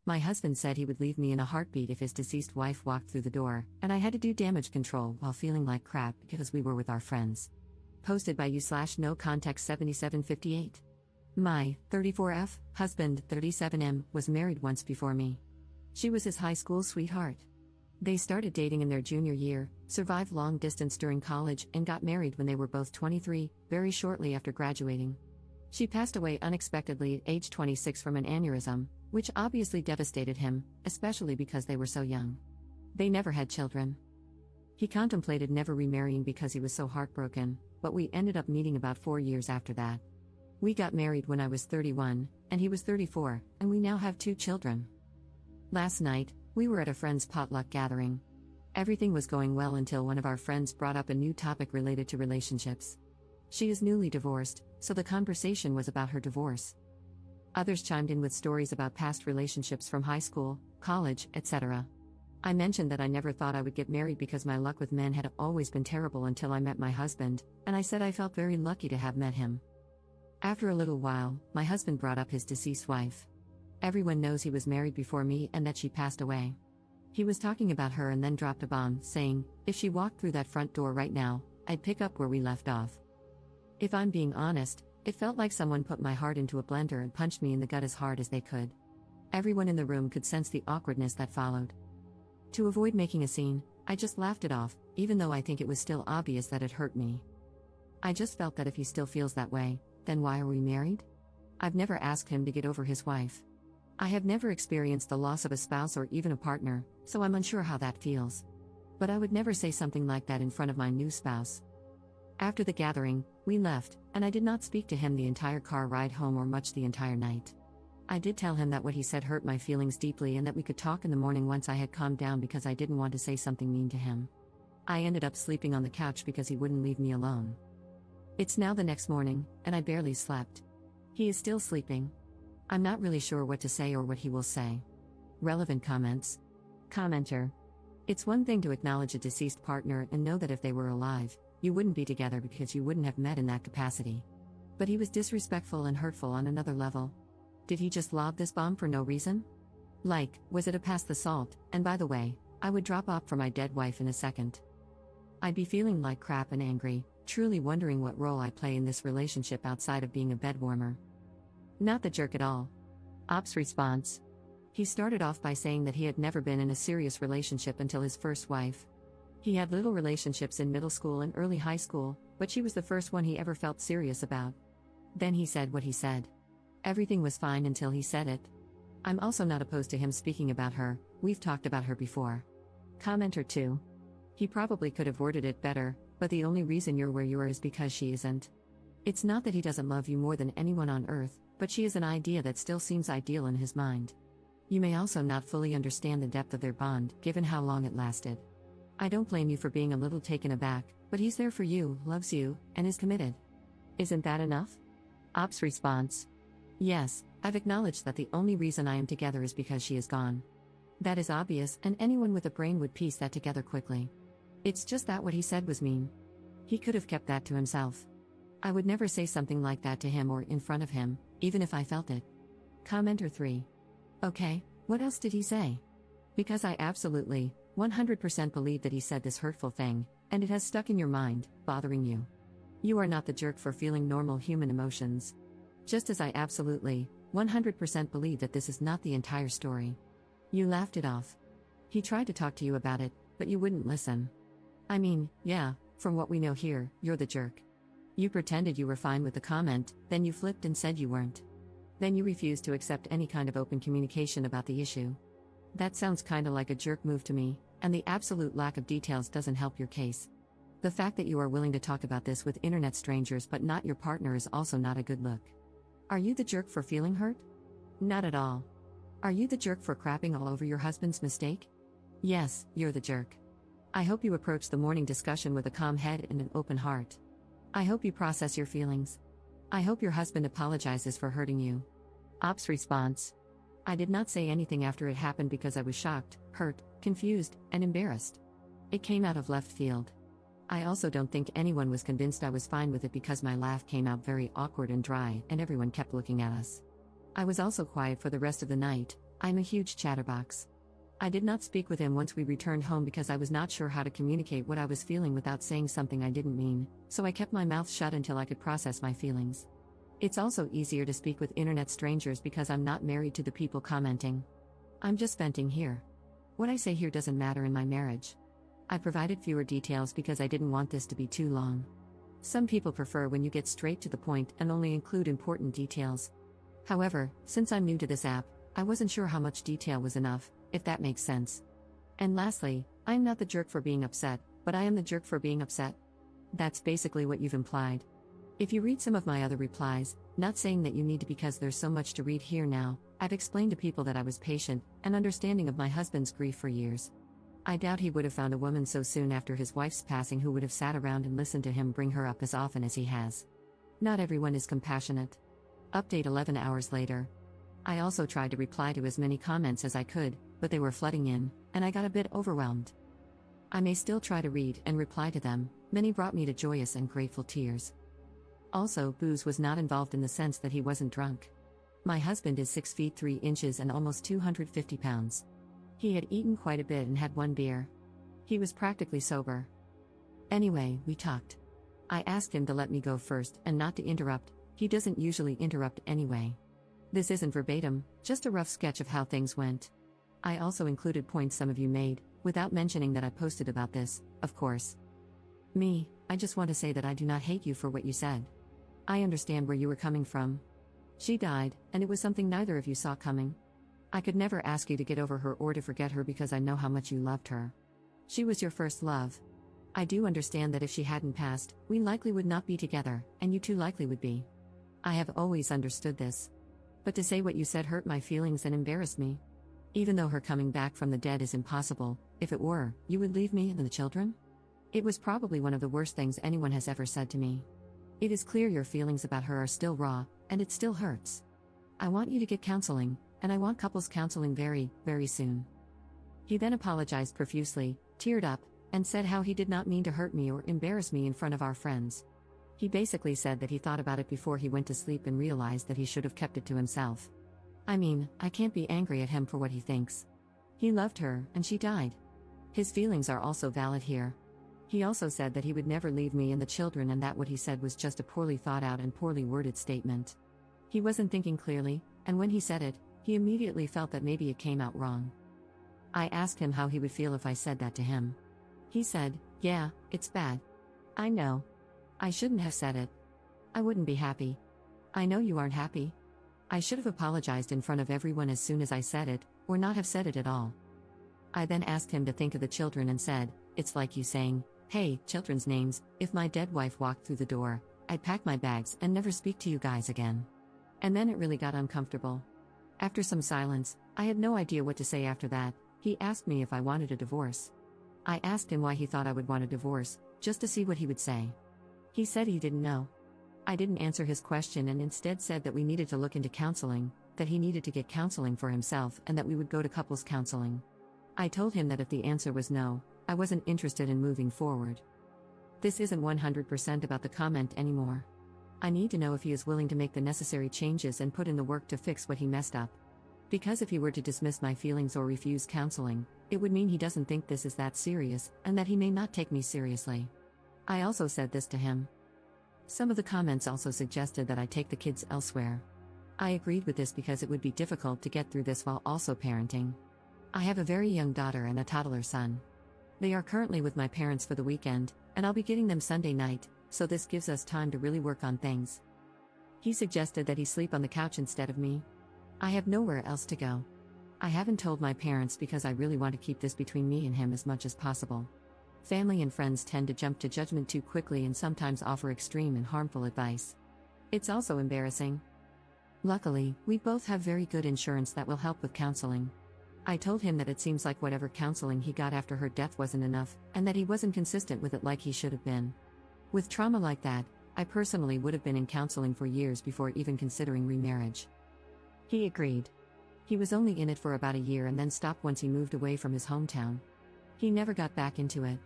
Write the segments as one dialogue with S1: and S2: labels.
S1: My husband said he would leave me in a heartbeat if his deceased wife walked through the door, and I had to do damage control while feeling like crap because we were with our friends. Posted by you/no context 7758. My 34F husband, 37M, was married once before me. She was his high school sweetheart. They started dating in their junior year, survived long distance during college, and got married when they were both 23, very shortly after graduating. She passed away unexpectedly at age 26 from an aneurysm, which obviously devastated him, especially because they were so young. They never had children. He contemplated never remarrying because he was so heartbroken, but we ended up meeting about 4 years after that. We got married when I was 31, and he was 34, and we now have 2 children. Last night, we were at a friend's potluck gathering. Everything was going well until one of our friends brought up a new topic related to relationships. She is newly divorced, so the conversation was about her divorce. Others chimed in with stories about past relationships from high school, college, etc. I mentioned that I never thought I would get married because my luck with men had always been terrible until I met my husband, and I said I felt very lucky to have met him. After a little while, my husband brought up his deceased wife. Everyone knows he was married before me and that she passed away. He was talking about her and then dropped a bomb, saying, if she walked through that front door right now, I'd pick up where we left off. If I'm being honest, it felt like someone put my heart into a blender and punched me in the gut as hard as they could. Everyone in the room could sense the awkwardness that followed. To avoid making a scene, I just laughed it off, even though I think it was still obvious that it hurt me. I just felt that if he still feels that way, then why are we married? I've never asked him to get over his wife. I have never experienced the loss of a spouse or even a partner, so I'm unsure how that feels. But I would never say something like that in front of my new spouse. After the gathering, we left, and I did not speak to him the entire car ride home or much the entire night. I did tell him that what he said hurt my feelings deeply and that we could talk in the morning once I had calmed down because I didn't want to say something mean to him. I ended up sleeping on the couch because he wouldn't leave me alone. It's now the next morning, and I barely slept. He is still sleeping. I'm not really sure what to say or what he will say. Relevant comments. Commenter. It's one thing to acknowledge a deceased partner and know that if they were alive, you wouldn't be together because you wouldn't have met in that capacity. But he was disrespectful and hurtful on another level. Did he just lob this bomb for no reason? Like, was it a pass the salt? And by the way, I would drop off for my dead wife in a second. I'd be feeling like crap and angry, truly wondering what role I play in this relationship outside of being a bedwarmer. Not the jerk at all. Ops response. He started off by saying that he had never been in a serious relationship until his first wife. He had little relationships in middle school and early high school, but she was the first one he ever felt serious about. Then he said what he said. Everything was fine until he said it. I'm also not opposed to him speaking about her, we've talked about her before. Commenter 2. He probably could have worded it better, but the only reason you're where you are is because she isn't. It's not that he doesn't love you more than anyone on earth, but she is an idea that still seems ideal in his mind. You may also not fully understand the depth of their bond, given how long it lasted. I don't blame you for being a little taken aback, but he's there for you, loves you, and is committed. Isn't that enough? Ops response. Yes, I've acknowledged that the only reason I am together is because she is gone. That is obvious, and anyone with a brain would piece that together quickly. It's just that what he said was mean. He could have kept that to himself. I would never say something like that to him or in front of him, even if I felt it. Commenter 3. Okay, what else did he say? Because I absolutely, 100% believe that he said this hurtful thing, and it has stuck in your mind, bothering you. You are not the jerk for feeling normal human emotions. Just as I absolutely, 100% believe that this is not the entire story. You laughed it off. He tried to talk to you about it, but you wouldn't listen. I mean, yeah, from what we know here, you're the jerk. You pretended you were fine with the comment, then you flipped and said you weren't. Then you refused to accept any kind of open communication about the issue. That sounds kinda like a jerk move to me, and the absolute lack of details doesn't help your case. The fact that you are willing to talk about this with internet strangers but not your partner is also not a good look. Are you the jerk for feeling hurt? Not at all. Are you the jerk for crapping all over your husband's mistake? Yes, you're the jerk. I hope you approach the morning discussion with a calm head and an open heart. I hope you process your feelings. I hope your husband apologizes for hurting you. Ops response. I did not say anything after it happened because I was shocked, hurt, confused, and embarrassed. It came out of left field. I also don't think anyone was convinced I was fine with it because my laugh came out very awkward and dry and everyone kept looking at us. I was also quiet for the rest of the night, I'm a huge chatterbox. I did not speak with him once we returned home because I was not sure how to communicate what I was feeling without saying something I didn't mean, so I kept my mouth shut until I could process my feelings. It's also easier to speak with internet strangers because I'm not married to the people commenting. I'm just venting here. What I say here doesn't matter in my marriage. I provided fewer details because I didn't want this to be too long. Some people prefer when you get straight to the point and only include important details. However, since I'm new to this app, I wasn't sure how much detail was enough, if that makes sense. And lastly, I'm not the jerk for being upset, but I am the jerk for being upset. That's basically what you've implied. If you read some of my other replies, not saying that you need to because there's so much to read here now, I've explained to people that I was patient and understanding of my husband's grief for years. I doubt he would have found a woman so soon after his wife's passing who would have sat around and listened to him bring her up as often as he has. Not everyone is compassionate. Update 11 hours later. I also tried to reply to as many comments as I could, but they were flooding in, and I got a bit overwhelmed. I may still try to read and reply to them. Many brought me to joyous and grateful tears. Also, booze was not involved in the sense that he wasn't drunk. My husband is 6 feet 3 inches and almost 250 pounds. He had eaten quite a bit and had one beer. He was practically sober. Anyway, we talked. I asked him to let me go first and not to interrupt. He doesn't usually interrupt anyway. This isn't verbatim, just a rough sketch of how things went. I also included points some of you made, without mentioning that I posted about this, of course. I just want to say that I do not hate you for what you said. I understand where you were coming from. She died, and it was something neither of you saw coming. I could never ask you to get over her or to forget her because I know how much you loved her. She was your first love. I do understand that if she hadn't passed, we likely would not be together, and you too likely would be. I have always understood this. But to say what you said hurt my feelings and embarrassed me. Even though her coming back from the dead is impossible, if it were, you would leave me and the children? It was probably one of the worst things anyone has ever said to me. It is clear your feelings about her are still raw, and it still hurts. I want you to get counseling, and I want couples counseling very, very soon. He then apologized profusely, teared up, and said how he did not mean to hurt me or embarrass me in front of our friends. He basically said that he thought about it before he went to sleep and realized that he should have kept it to himself. I mean, I can't be angry at him for what he thinks. He loved her, and she died. His feelings are also valid here. He also said that he would never leave me and the children and that what he said was just a poorly thought out and poorly worded statement. He wasn't thinking clearly, and when he said it, he immediately felt that maybe it came out wrong. I asked him how he would feel if I said that to him. He said, "Yeah, it's bad. I know. I shouldn't have said it. I wouldn't be happy. I know you aren't happy. I should have apologized in front of everyone as soon as I said it, or not have said it at all." I then asked him to think of the children and said, "It's like you saying, hey, children's names, if my dead wife walked through the door, I'd pack my bags and never speak to you guys again." And then it really got uncomfortable. After some silence, I had no idea what to say after that. He asked me if I wanted a divorce. I asked him why he thought I would want a divorce, just to see what he would say. He said he didn't know. I didn't answer his question and instead said that we needed to look into counseling, that he needed to get counseling for himself and that we would go to couples counseling. I told him that if the answer was no, I wasn't interested in moving forward. This isn't 100% about the comment anymore. I need to know if he is willing to make the necessary changes and put in the work to fix what he messed up. Because if he were to dismiss my feelings or refuse counseling, it would mean he doesn't think this is that serious and that he may not take me seriously. I also said this to him. Some of the comments also suggested that I take the kids elsewhere. I agreed with this because it would be difficult to get through this while also parenting. I have a very young daughter and a toddler son. They are currently with my parents for the weekend, and I'll be getting them Sunday night, so this gives us time to really work on things. He suggested that he sleep on the couch instead of me. I have nowhere else to go. I haven't told my parents because I really want to keep this between me and him as much as possible. Family and friends tend to jump to judgment too quickly and sometimes offer extreme and harmful advice. It's also embarrassing. Luckily, we both have very good insurance that will help with counseling. I told him that it seems like whatever counseling he got after her death wasn't enough, and that he wasn't consistent with it like he should have been. With trauma like that, I personally would have been in counseling for years before even considering remarriage. He agreed. He was only in it for about a year and then stopped once he moved away from his hometown. He never got back into it.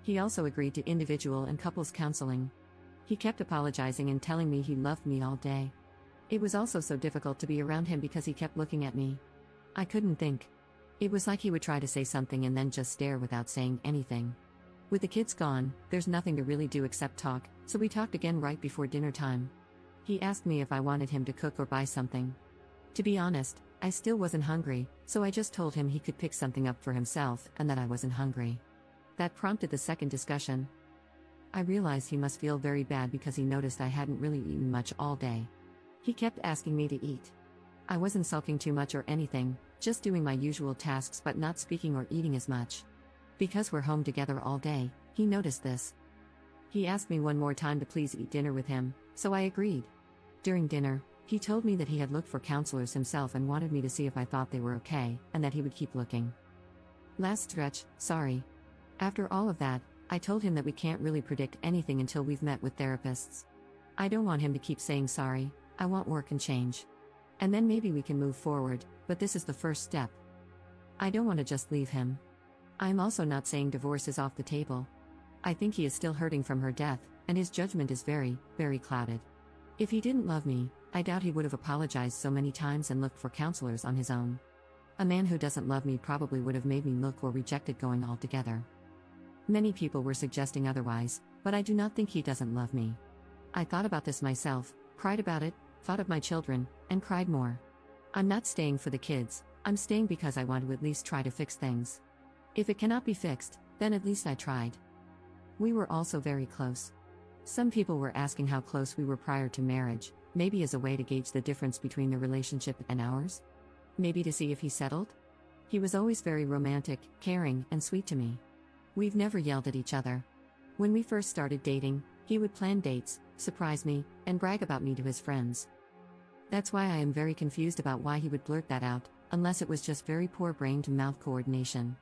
S1: He also agreed to individual and couples counseling. He kept apologizing and telling me he loved me all day. It was also so difficult to be around him because he kept looking at me. I couldn't think. It was like he would try to say something and then just stare without saying anything. With the kids gone, there's nothing to really do except talk, so we talked again right before dinner time. He asked me if I wanted him to cook or buy something. To be honest, I still wasn't hungry, so I just told him he could pick something up for himself and that I wasn't hungry. That prompted the second discussion. I realized he must feel very bad because he noticed I hadn't really eaten much all day. He kept asking me to eat. I wasn't sulking too much or anything, just doing my usual tasks but not speaking or eating as much. Because we're home together all day, he noticed this. He asked me one more time to please eat dinner with him, so I agreed. During dinner, he told me that he had looked for counselors himself and wanted me to see if I thought they were okay, and that he would keep looking. Last stretch, sorry. After all of that, I told him that we can't really predict anything until we've met with therapists. I don't want him to keep saying sorry, I want work and change. And then maybe we can move forward, but this is the first step. I don't want to just leave him. I'm also not saying divorce is off the table. I think he is still hurting from her death, and his judgment is very, very clouded. If he didn't love me, I doubt he would have apologized so many times and looked for counselors on his own. A man who doesn't love me probably would have made me look or rejected going altogether. Many people were suggesting otherwise, but I do not think he doesn't love me. I thought about this myself, cried about it, thought of my children, and cried more. I'm not staying for the kids, I'm staying because I want to at least try to fix things. If it cannot be fixed, then at least I tried. We were also very close. Some people were asking how close we were prior to marriage, maybe as a way to gauge the difference between the relationship and ours? Maybe to see if he settled? He was always very romantic, caring, and sweet to me. We've never yelled at each other. When we first started dating, he would plan dates, surprise me, and brag about me to his friends. That's why I am very confused about why he would blurt that out, unless it was just very poor brain-to-mouth coordination.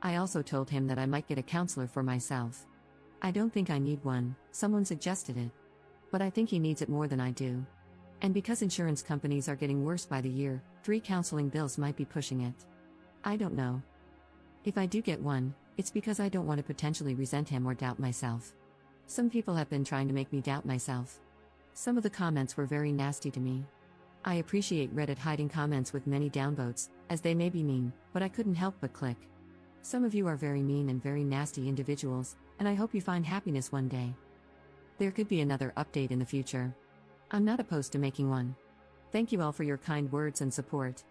S1: I also told him that I might get a counselor for myself. I don't think I need one, someone suggested it. But I think he needs it more than I do. And because insurance companies are getting worse by the year, 3 counseling bills might be pushing it. I don't know. If I do get one, it's because I don't want to potentially resent him or doubt myself. Some people have been trying to make me doubt myself. Some of the comments were very nasty to me. I appreciate Reddit hiding comments with many downvotes, as they may be mean, but I couldn't help but click. Some of you are very mean and very nasty individuals, and I hope you find happiness one day. There could be another update in the future. I'm not opposed to making one. Thank you all for your kind words and support.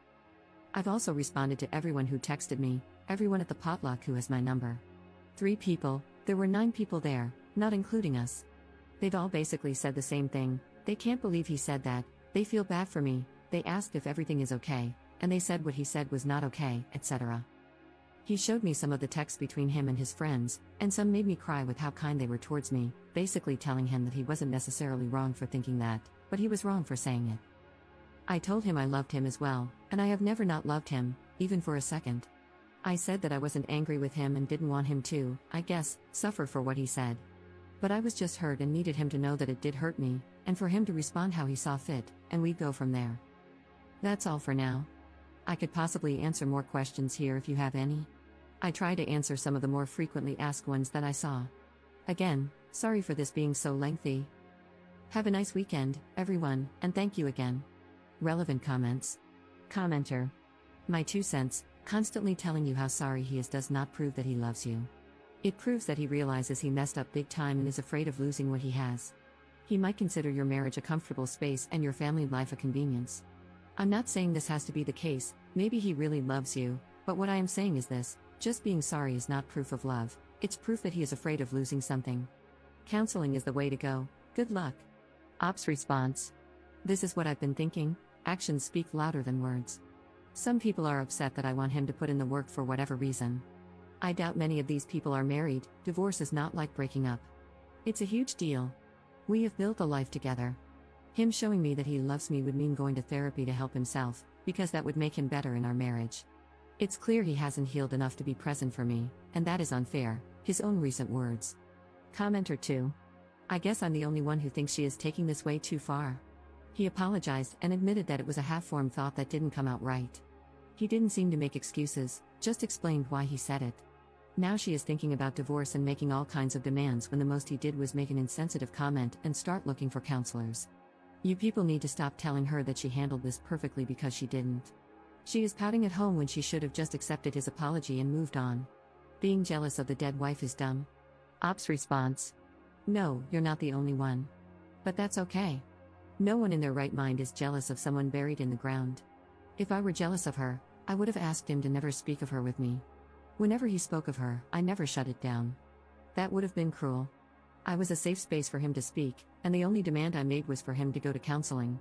S1: I've also responded to everyone who texted me, everyone at the potluck who has my number. 3 people, there were 9 people there, not including us. They've all basically said the same thing, they can't believe he said that, they feel bad for me, they asked if everything is okay, and they said what he said was not okay, etc. He showed me some of the texts between him and his friends, and some made me cry with how kind they were towards me, basically telling him that he wasn't necessarily wrong for thinking that, but he was wrong for saying it. I told him I loved him as well, and I have never not loved him, even for a second. I said that I wasn't angry with him and didn't want him to, I guess, suffer for what he said. But I was just hurt and needed him to know that it did hurt me, and for him to respond how he saw fit, and we'd go from there. That's all for now. I could possibly answer more questions here if you have any. I try to answer some of the more frequently asked ones that I saw. Again, sorry for this being so lengthy. Have a nice weekend, everyone, and thank you again. Relevant comments. Commenter. My 2 cents, constantly telling you how sorry he is does not prove that he loves you. It proves that he realizes he messed up big time and is afraid of losing what he has. He might consider your marriage a comfortable space and your family life a convenience. I'm not saying this has to be the case, maybe he really loves you, but what I am saying is this, just being sorry is not proof of love, it's proof that he is afraid of losing something. Counseling is the way to go, good luck. Ops response. This is what I've been thinking, actions speak louder than words. Some people are upset that I want him to put in the work for whatever reason. I doubt many of these people are married, divorce is not like breaking up. It's a huge deal. We have built a life together. Him showing me that he loves me would mean going to therapy to help himself, because that would make him better in our marriage. It's clear he hasn't healed enough to be present for me, and that is unfair, his own recent words. Commenter 2. I guess I'm the only one who thinks she is taking this way too far. He apologized and admitted that it was a half-formed thought that didn't come out right. He didn't seem to make excuses, just explained why he said it. Now she is thinking about divorce and making all kinds of demands when the most he did was make an insensitive comment and start looking for counselors. You people need to stop telling her that she handled this perfectly because she didn't. She is pouting at home when she should have just accepted his apology and moved on. Being jealous of the dead wife is dumb. Ops response: no, you're not the only one. But that's okay. No one in their right mind is jealous of someone buried in the ground. If I were jealous of her, I would have asked him to never speak of her with me. Whenever he spoke of her, I never shut it down. That would have been cruel. I was a safe space for him to speak, and the only demand I made was for him to go to counseling.